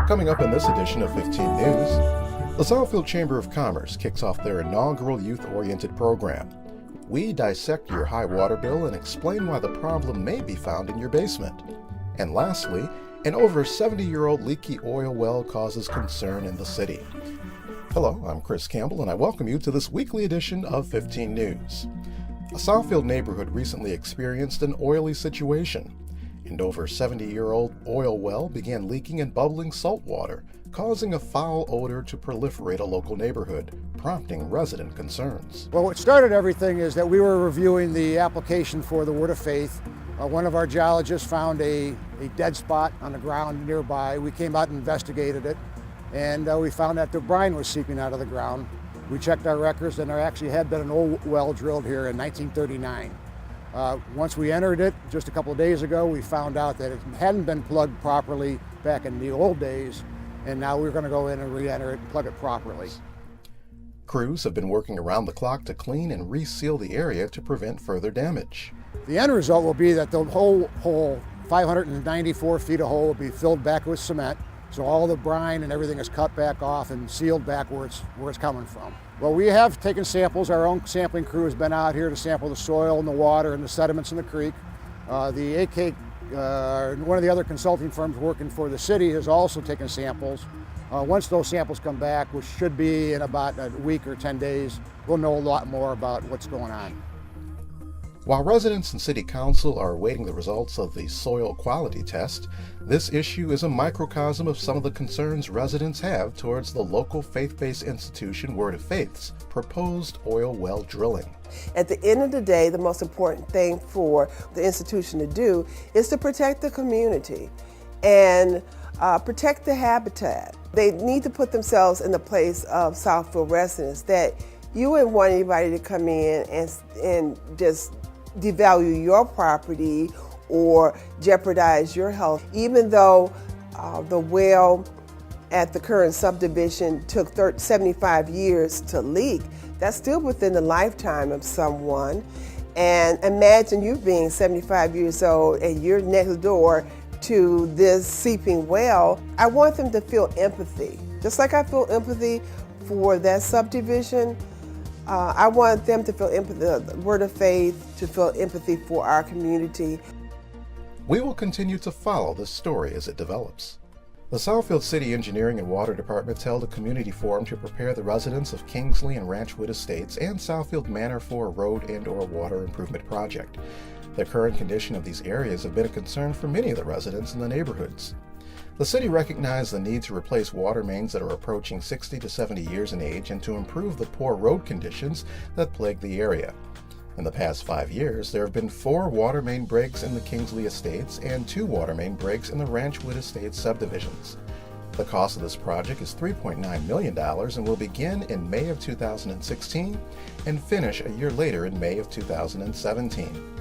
Coming up in this edition of 15 News, the Southfield Chamber of Commerce kicks off their inaugural youth-oriented program. We dissect your high water bill and explain why the problem may be found in your basement. And lastly, an over 70-year-old leaky oil well causes concern in the city. Hello, I'm Chris Campbell, and I welcome you to this weekly edition of 15 News. A Southfield neighborhood recently experienced an oily situation. An over 70-year-old oil well began leaking and bubbling salt water, causing a foul odor to proliferate a local neighborhood, prompting resident concerns. Well, what started everything is that we were reviewing the application for the Word of Faith. One of our geologists found a dead spot on the ground nearby. We came out and investigated it, and we found that the brine was seeping out of the ground. We checked our records, and there actually had been an old well drilled here in 1939. Once we entered it just a couple of days ago, we found out that it hadn't been plugged properly back in the old days, and now we're going to go in and re-enter it and plug it properly. Crews have been working around the clock to clean and reseal the area to prevent further damage. The end result will be that the whole hole, 594 feet of hole, will be filled back with cement, so all the brine and everything is cut back off and sealed back where it's coming from. Well, we have taken samples. Our own sampling crew has been out here to sample the soil and the water and the sediments in the creek. The AK, one of the other consulting firms working for the city, has also taken samples. Once those samples come back, which should be in about a week or 10 days, we'll know a lot more about what's going on. While residents and city council are awaiting the results of the soil quality test, this issue is a microcosm of some of the concerns residents have towards the local faith-based institution Word of Faith's proposed oil well drilling. At the end of the day, the most important thing for the institution to do is to protect the community and protect the habitat. They need to put themselves in the place of Southfield residents, that you wouldn't want anybody to come in and just devalue your property or jeopardize your health. Even though the well at the current subdivision took 75 years to leak, that's still within the lifetime of someone. And imagine you being 75 years old and you're next door to this seeping well. I want them to feel empathy. Just like I feel empathy for that subdivision, I want them to feel empathy, the Word of Faith, to feel empathy for our community. We will continue to follow this story as it develops. The Southfield City Engineering and Water Departments held a community forum to prepare the residents of Kingsley and Ranchwood Estates and Southfield Manor for a road and/or water improvement project. The current condition of these areas have been a concern for many of the residents in the neighborhoods. The city recognized the need to replace water mains that are approaching 60 to 70 years in age and to improve the poor road conditions that plague the area. In the past 5 years, there have been 4 water main breaks in the Kingsley Estates and 2 water main breaks in the Ranchwood Estates subdivisions. The cost of this project is $3.9 million and will begin in May of 2016 and finish a year later in May of 2017.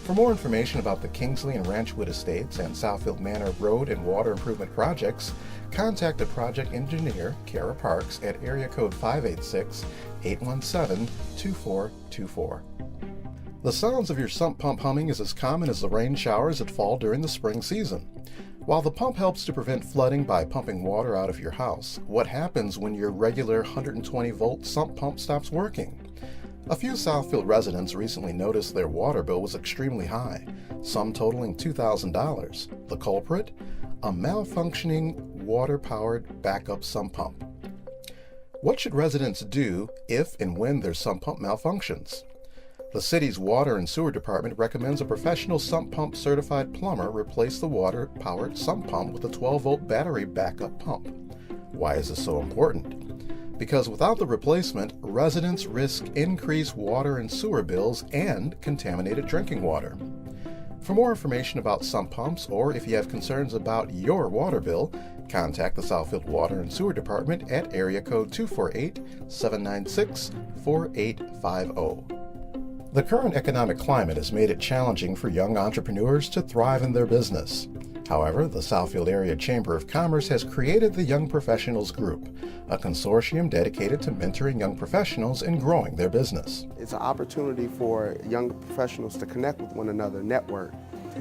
For more information about the Kingsley and Ranchwood Estates and Southfield Manor road and water improvement projects, contact the project engineer, Kara Parks, at area code 586-817-2424. The sounds of your sump pump humming is as common as the rain showers that fall during the spring season. While the pump helps to prevent flooding by pumping water out of your house, what happens when your regular 120-volt sump pump stops working? A few Southfield residents recently noticed their water bill was extremely high, some totaling $2,000. The culprit? A malfunctioning water-powered backup sump pump. What should residents do if and when their sump pump malfunctions? The city's water and sewer department recommends a professional sump pump certified plumber replace the water-powered sump pump with a 12-volt battery backup pump. Why is this so important? Because without the replacement, residents risk increased water and sewer bills and contaminated drinking water. For more information about sump pumps, or if you have concerns about your water bill, contact the Southfield Water and Sewer Department at area code 248-796-4850. The current economic climate has made it challenging for young entrepreneurs to thrive in their business. However, the Southfield Area Chamber of Commerce has created the Young Professionals Group, a consortium dedicated to mentoring young professionals and growing their business. It's an opportunity for young professionals to connect with one another, network,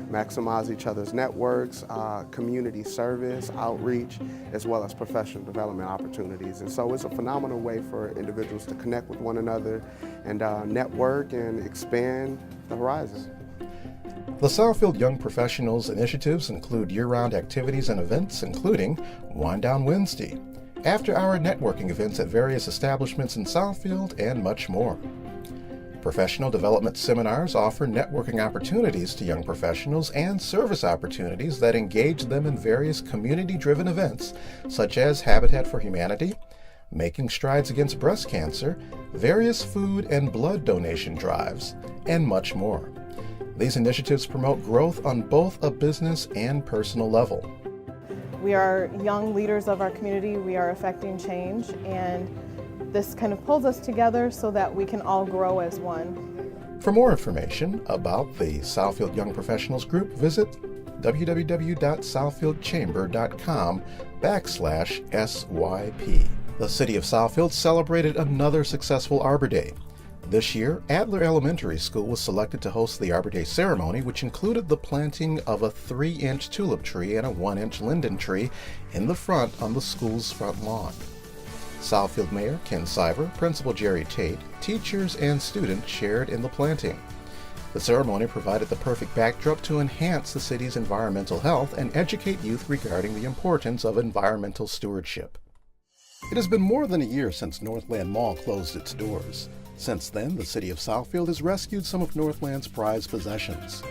maximize each other's networks, community service, outreach, as well as professional development opportunities. And so it's a phenomenal way for individuals to connect with one another and network and expand the horizons. The Southfield Young Professionals initiatives include year-round activities and events, including Wind Down Wednesday, after-hour networking events at various establishments in Southfield, and much more. Professional development seminars offer networking opportunities to young professionals and service opportunities that engage them in various community-driven events, such as Habitat for Humanity, Making Strides Against Breast Cancer, various food and blood donation drives, and much more. These initiatives promote growth on both a business and personal level. We are young leaders of our community. We are affecting change, and this kind of pulls us together so that we can all grow as one. For more information about the Southfield Young Professionals Group, visit www.southfieldchamber.com/SYP. The City of Southfield celebrated another successful Arbor Day. This year, Adler Elementary School was selected to host the Arbor Day ceremony, which included the planting of a 3-inch tulip tree and a 1-inch linden tree in the front on the school's front lawn. Southfield Mayor Ken Siver, Principal Jerry Tate, teachers, and students shared in the planting. The ceremony provided the perfect backdrop to enhance the city's environmental health and educate youth regarding the importance of environmental stewardship. It has been more than a year since Northland Mall closed its doors. Since then, the City of Southfield has rescued some of Northland's prized possessions.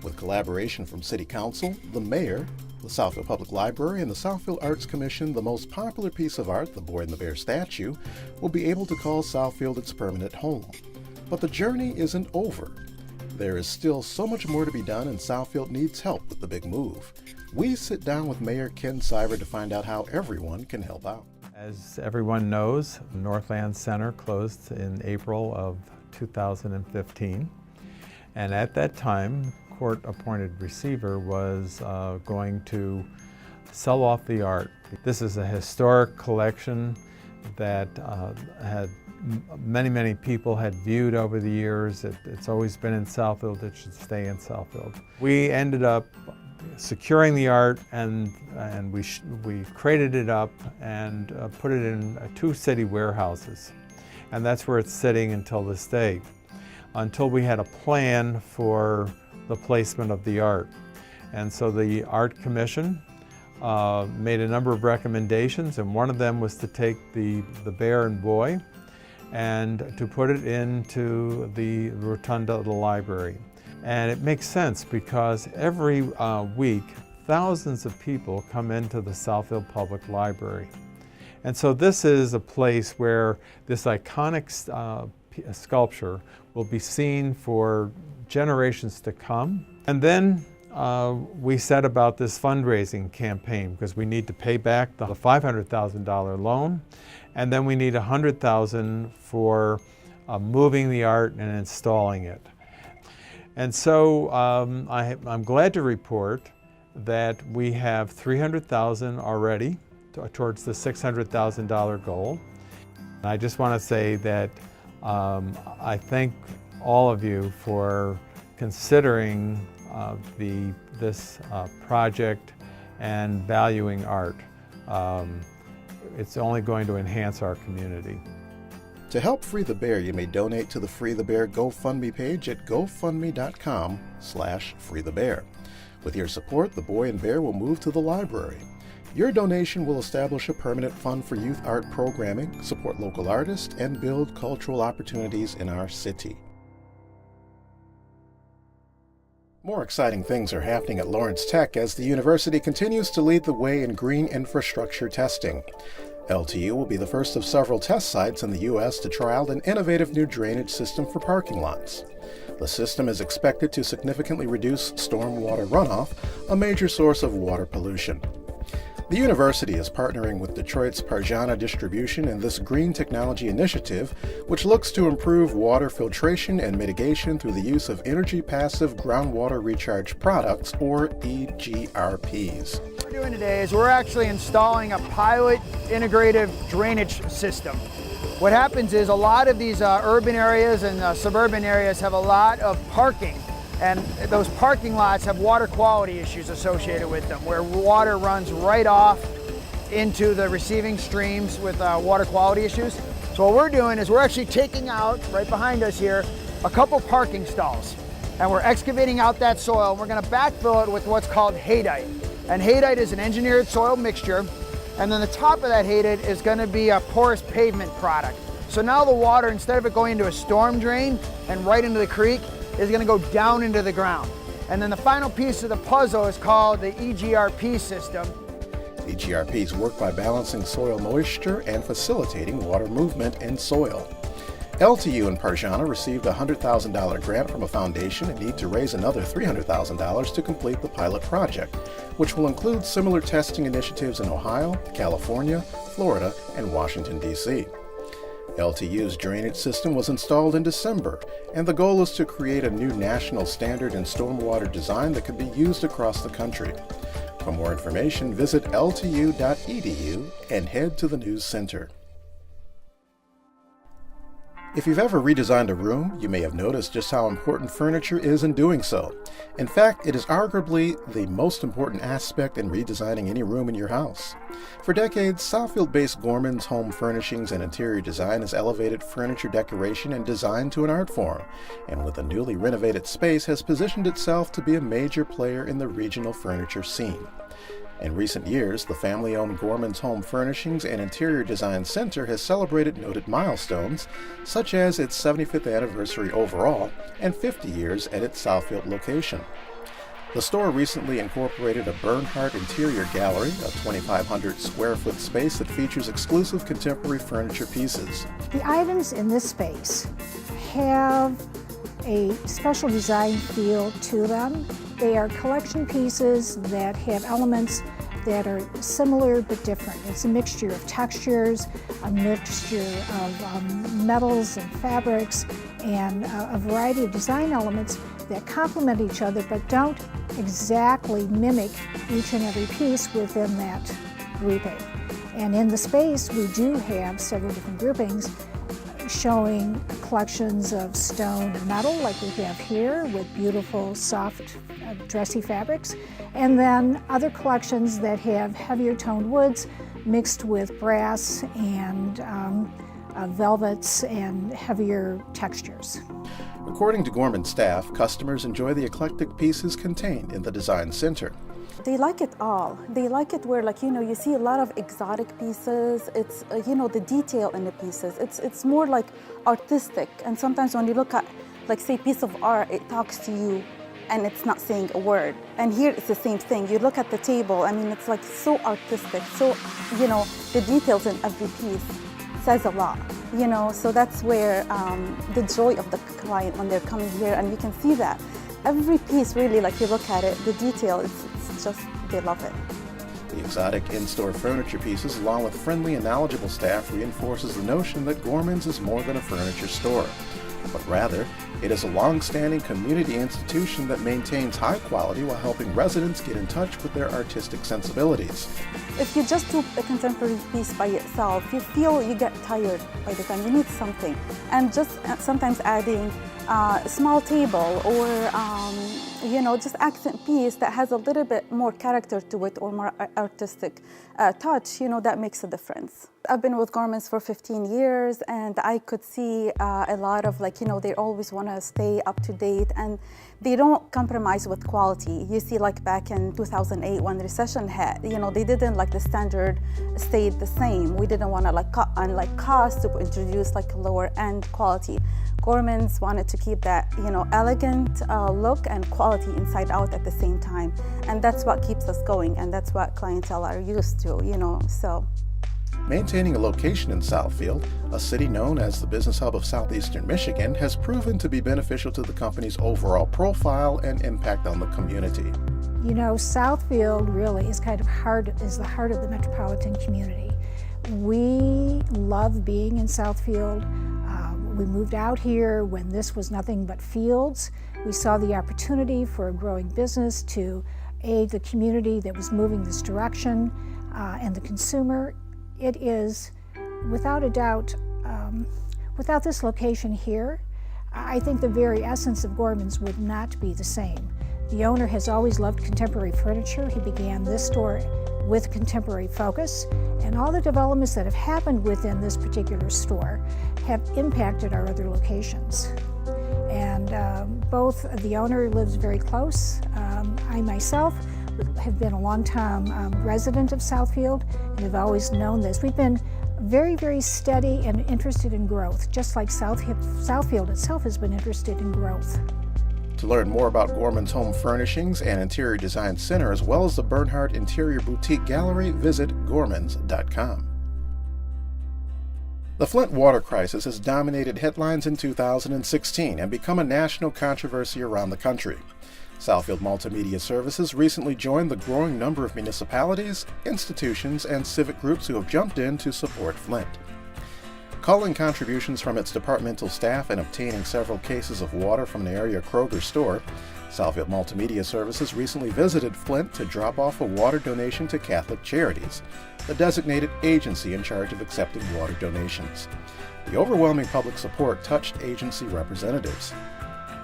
With collaboration from City Council, the Mayor, the Southfield Public Library, and the Southfield Arts Commission, the most popular piece of art, the Boy and the Bear statue, will be able to call Southfield its permanent home. But the journey isn't over. There is still so much more to be done, and Southfield needs help with the big move. We sit down with Mayor Ken Siver to find out how everyone can help out. As everyone knows, Northland Center closed in April of 2015. And at that time, court-appointed receiver was going to sell off the art. This is a historic collection that many people had viewed over the years. It's always been in Southfield. It should stay in Southfield. We ended up securing the art, and we crated it up and put it in 2 city warehouses. And that's where it's sitting until this day, until we had a plan for the placement of the art. And so the Art Commission made a number of recommendations, and one of them was to take the bear and boy and to put it into the rotunda of the library. And it makes sense because every week, thousands of people come into the Southfield Public Library. And so this is a place where this iconic sculpture will be seen for generations to come. And then we set about this fundraising campaign because we need to pay back the $500,000 loan, and then we need $100,000 for moving the art and installing it. And so I'm glad to report that we have $300,000 already towards the $600,000 goal. And I just want to say that I thank all of you for considering this project and valuing art. It's only going to enhance our community. To help Free the Bear, you may donate to the Free the Bear GoFundMe page at gofundme.com/freethebear. With your support, the boy and bear will move to the library. Your donation will establish a permanent fund for youth art programming, support local artists, and build cultural opportunities in our city. More exciting things are happening at Lawrence Tech as the university continues to lead the way in green infrastructure testing. LTU will be the first of several test sites in the U.S. to trial an innovative new drainage system for parking lots. The system is expected to significantly reduce stormwater runoff, a major source of water pollution. The university is partnering with Detroit's Parjana Distribution in this green technology initiative, which looks to improve water filtration and mitigation through the use of energy-passive groundwater recharge products, or EGRPs. What we're doing today is we're actually installing a pilot integrative drainage system. What happens is a lot of these urban areas and suburban areas have a lot of parking. And those parking lots have water quality issues associated with them, where water runs right off into the receiving streams with water quality issues. So what we're doing is we're actually taking out, right behind us here, a couple parking stalls. And we're excavating out that soil, and we're gonna backfill it with what's called haydite. And haydite is an engineered soil mixture. And then the top of that haydite is gonna be a porous pavement product. So now the water, instead of it going into a storm drain and right into the creek, is gonna go down into the ground. And then the final piece of the puzzle is called the EGRP system. EGRPs work by balancing soil moisture and facilitating water movement in soil. LTU in Parjana received a $100,000 grant from a foundation and need to raise another $300,000 to complete the pilot project, which will include similar testing initiatives in Ohio, California, Florida, and Washington, D.C. LTU's drainage system was installed in December, and the goal is to create a new national standard in stormwater design that can be used across the country. For more information, visit ltu.edu and head to the News Center. If you've ever redesigned a room, you may have noticed just how important furniture is in doing so. In fact, it is arguably the most important aspect in redesigning any room in your house. For decades, Southfield-based Gorman's Home Furnishings and Interior Design has elevated furniture decoration and design to an art form, and with a newly renovated space has positioned itself to be a major player in the regional furniture scene. In recent years, the family-owned Gorman's Home Furnishings and Interior Design Center has celebrated noted milestones, such as its 75th anniversary overall and 50 years at its Southfield location. The store recently incorporated a Bernhardt Interior Gallery, a 2,500 square foot space that features exclusive contemporary furniture pieces. The items in this space have a special design feel to them. They are collection pieces that have elements that are similar but different. It's a mixture of textures, a mixture of metals and fabrics, and a variety of design elements that complement each other but don't exactly mimic each and every piece within that grouping. And in the space, we do have several different groupings showing collections of stone and metal like we have here with beautiful, soft, dressy fabrics, and then other collections that have heavier toned woods mixed with brass and velvets and heavier textures. According to Gorman staff, customers enjoy the eclectic pieces contained in the design center. They like it all. They like it where, like, you see a lot of exotic pieces. It's, the detail in the pieces. It's more like artistic. And sometimes when you look at, like, say, piece of art, it talks to you and it's not saying a word. And here it's the same thing. You look at the table, it's like so artistic. So, the details in every piece says a lot, So that's where the joy of the client when they're coming here, and you can see that. Every piece really, like you look at it, the detail, it's just, they love it. The exotic in-store furniture pieces, along with friendly and knowledgeable staff, reinforces the notion that Gorman's is more than a furniture store, but rather, it is a long-standing community institution that maintains high quality while helping residents get in touch with their artistic sensibilities. If you just do a contemporary piece by itself, you feel you get tired by the time. You need something. And just sometimes adding a small table or, just accent piece that has a little bit more character to it or more artistic touch, that makes a difference. I've been with Gorman's for 15 years, and I could see a lot of, they always want to stay up to date, and they don't compromise with quality. You see, like back in 2008 when the recession hit, they didn't, the standard stayed the same. We didn't want to cut on cost to introduce lower end quality. Gorman's wanted to keep that, elegant look and quality inside out at the same time. And that's what keeps us going, and that's what clientele are used to, so. Maintaining a location in Southfield, a city known as the business hub of southeastern Michigan, has proven to be beneficial to the company's overall profile and impact on the community. Southfield really is the heart of the metropolitan community. We love being in Southfield. We moved out here when this was nothing but fields. We saw the opportunity for a growing business to aid the community that was moving this direction and the consumer. It is, without a doubt, without this location here, I think the very essence of Gorman's would not be the same. The owner has always loved contemporary furniture. He began this store with contemporary focus, and all the developments that have happened within this particular store have impacted our other locations. And both the owner lives very close. I myself have been a long-time resident of Southfield and have always known this. We've been very, very steady and interested in growth, just like Southfield itself has been interested in growth. To learn more about Gorman's Home Furnishings and Interior Design Center, as well as the Bernhardt Interior Boutique Gallery, visit gormans.com. The Flint water crisis has dominated headlines in 2016 and become a national controversy around the country. Southfield Multimedia Services recently joined the growing number of municipalities, institutions, and civic groups who have jumped in to support Flint. Calling contributions from its departmental staff and obtaining several cases of water from an area Kroger store, Southfield Multimedia Services recently visited Flint to drop off a water donation to Catholic Charities, the designated agency in charge of accepting water donations. The overwhelming public support touched agency representatives.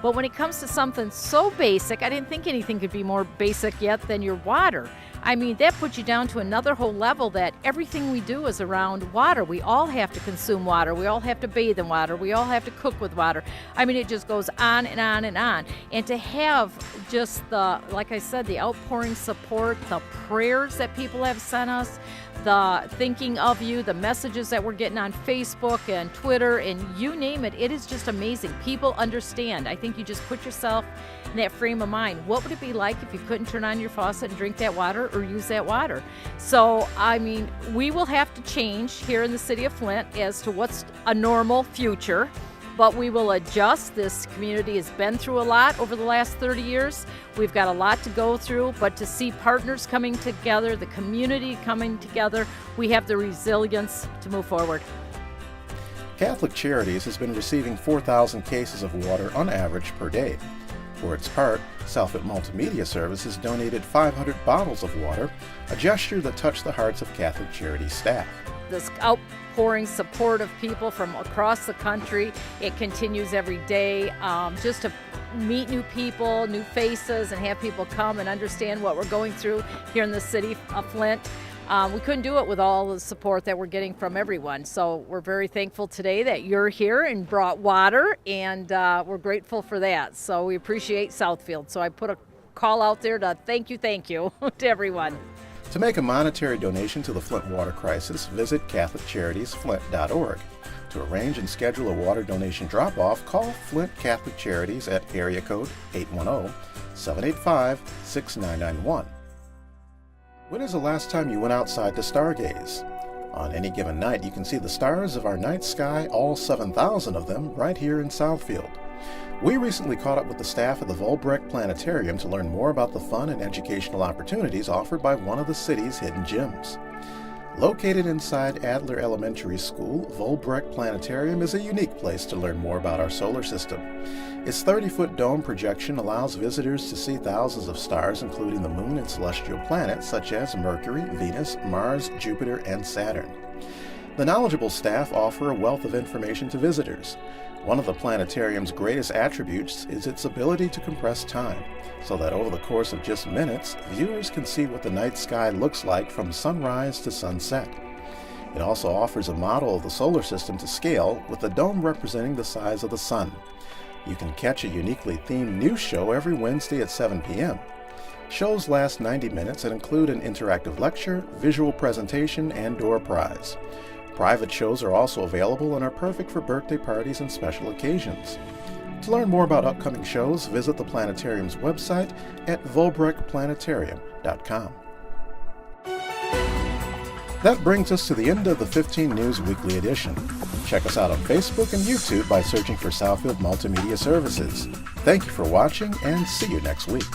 But when it comes to something so basic, I didn't think anything could be more basic yet than your water. I mean, that puts you down to another whole level that everything we do is around water. We all have to consume water. We all have to bathe in water. We all have to cook with water. I mean, it just goes on and on and on. And to have just the, like I said, the outpouring support, the prayers that people have sent us, the thinking of you, the messages that we're getting on Facebook and Twitter and you name it, it is just amazing. People understand. I think you just put yourself in that frame of mind. What would it be like if you couldn't turn on your faucet and drink that water or use that water? So, I mean, we will have to change here in the city of Flint as to what's a normal future, but we will adjust. This community has been through a lot over the last 30 years. We've got a lot to go through, but to see partners coming together, the community coming together, we have the resilience to move forward. Catholic Charities has been receiving 4,000 cases of water on average per day. For its part, Southfield Multimedia Services donated 500 bottles of water, a gesture that touched the hearts of Catholic Charities staff. This outpouring support of people from across the country, it continues every day. Just to meet new people, new faces, and have people come and understand what we're going through here in the city of Flint. We couldn't do it with all the support that we're getting from everyone. So we're very thankful today that you're here and brought water, and we're grateful for that. So we appreciate Southfield. So I put a call out there to thank you to everyone. To make a monetary donation to the Flint water crisis, visit CatholicCharitiesFlint.org. To arrange and schedule a water donation drop-off, call Flint Catholic Charities at area code 810-785-6991. When is the last time you went outside to stargaze? On any given night, you can see the stars of our night sky, all 7,000 of them, right here in Southfield. We recently caught up with the staff of the Volbrecht Planetarium to learn more about the fun and educational opportunities offered by one of the city's hidden gems. Located inside Adler Elementary School, Volbrecht Planetarium is a unique place to learn more about our solar system. Its 30-foot dome projection allows visitors to see thousands of stars, including the moon and celestial planets such as Mercury, Venus, Mars, Jupiter, and Saturn. The knowledgeable staff offer a wealth of information to visitors. One of the planetarium's greatest attributes is its ability to compress time, so that over the course of just minutes, viewers can see what the night sky looks like from sunrise to sunset. It also offers a model of the solar system to scale, with the dome representing the size of the sun. You can catch a uniquely themed news show every Wednesday at 7 p.m. Shows last 90 minutes and include an interactive lecture, visual presentation, and door prize. Private shows are also available and are perfect for birthday parties and special occasions. To learn more about upcoming shows, visit the planetarium's website at volbrechtplanetarium.com. That brings us to the end of the 15 News Weekly Edition. Check us out on Facebook and YouTube by searching for Southfield Multimedia Services. Thank you for watching, and see you next week.